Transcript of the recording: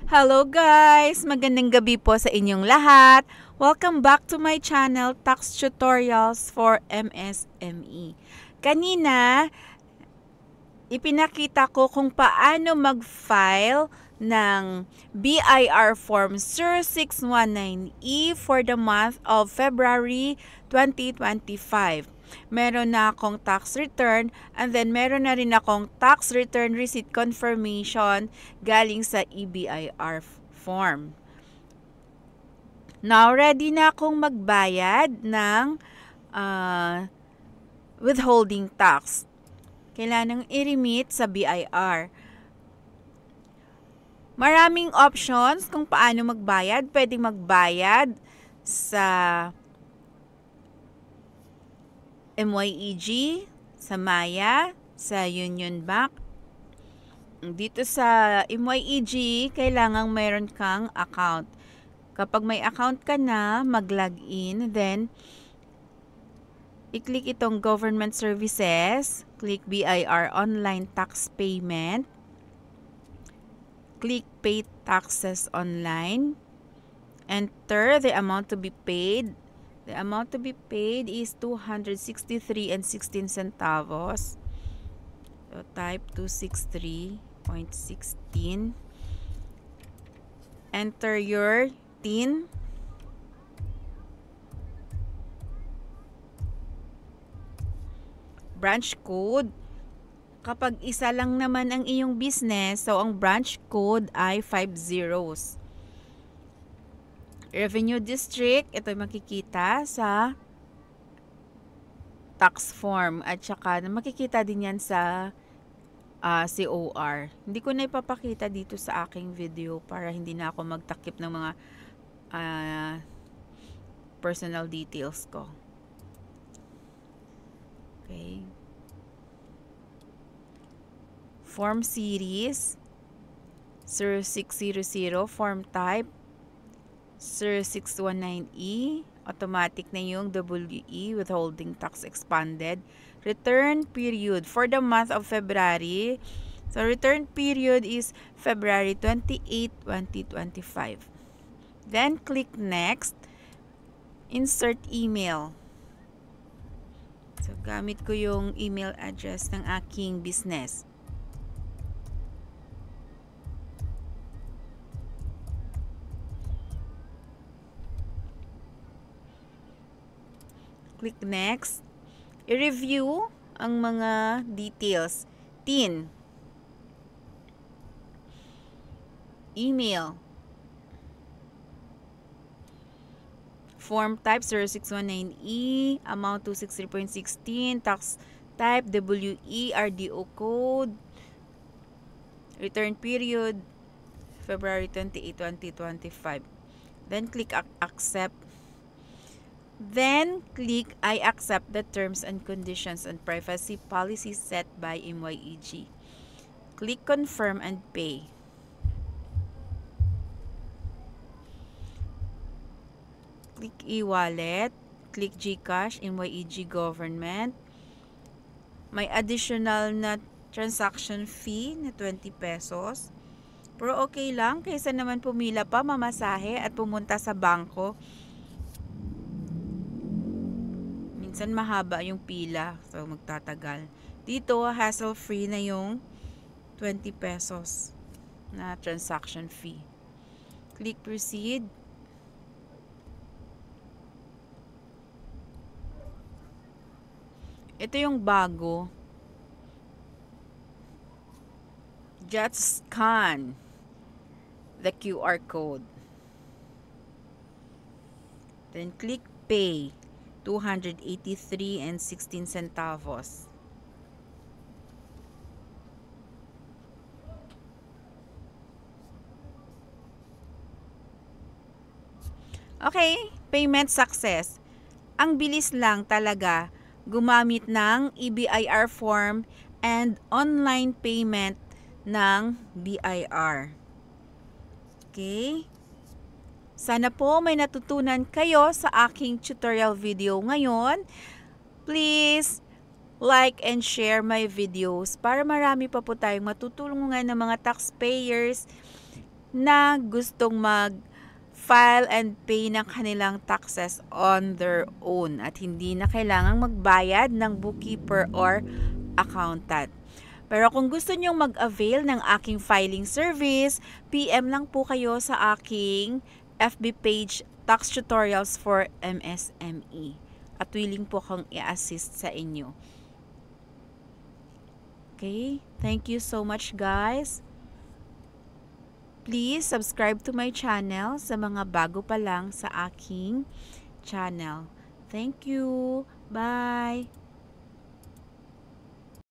Hello guys! Magandang gabi po sa inyong lahat. Welcome back to my channel, Tax Tutorials for MSME. Kanina, ipinakita ko kung paano mag-file ng BIR Form 0619E for the month of February 2025. Meron na akong tax return and then meron na rin akong tax return receipt confirmation galing sa EBIR form. Now, ready na akong magbayad ng withholding tax. Kailangang i-remit sa BIR. Maraming options kung paano magbayad. Pwedeng magbayad sa MYEG, sa Maya, sa Union Bank. Dito sa MYEG, kailangang mayroon kang account. Kapag may account ka na, mag-login, then i-click itong Government Services, click BIR Online Tax Payment, click Pay Taxes Online, enter the amount to be paid. The amount to be paid is 263 and 16 centavos. So type 263.16. Enter your TIN. Branch code. Kapag isa lang naman ang iyong business, so ang branch code ay 5 zeros. Revenue District, ito makikita sa tax form at saka makikita din yan sa COR. Hindi ko na ipapakita dito sa aking video para hindi na ako magtakip ng mga personal details ko. Okay. Form Series 0600, Form Type 0619E, automatic na yung WE, withholding tax expanded. Return period for the month of February. So return period is February 28, 2025. Then click next. Insert email. So gamit ko yung email address ng aking business. Click next. I-review ang mga details. TIN. Email. Form type 0619E. Amount 263.16. Tax type WE RDO code. Return period February 28, 2025. Then click accept. Then, click I accept the terms and conditions and privacy policies set by MYEG. Click confirm and pay. Click e-wallet. Click GCash, MYEG Government. May additional na transaction fee na 20 pesos. Pero okay lang, kaysa naman pumila pa, mamasahe at pumunta sa bangko. Minsan mahaba yung pila, so magtatagal. Dito, hassle-free na yung 20 pesos na transaction fee. Click proceed. Ito yung bago. Just scan the QR code. Then click pay. 283 and 16 centavos. Okay, payment success. Ang bilis lang talaga gumamit ng EBIR form and online payment ng BIR. Okay? Sana po may natutunan kayo sa aking tutorial video ngayon. Please like and share my videos para marami pa po tayong matutulungan ng mga taxpayers na gustong mag-file and pay ng kanilang taxes on their own at hindi na kailangang magbayad ng bookkeeper or accountant. Pero kung gusto nyong mag-avail ng aking filing service, PM lang po kayo sa aking FB page, Tax Tutorials for MSME. At willing po akong i-assist sa inyo. Okay? Thank you so much, guys. Please subscribe to my channel sa mga bago pa lang sa aking channel. Thank you. Bye!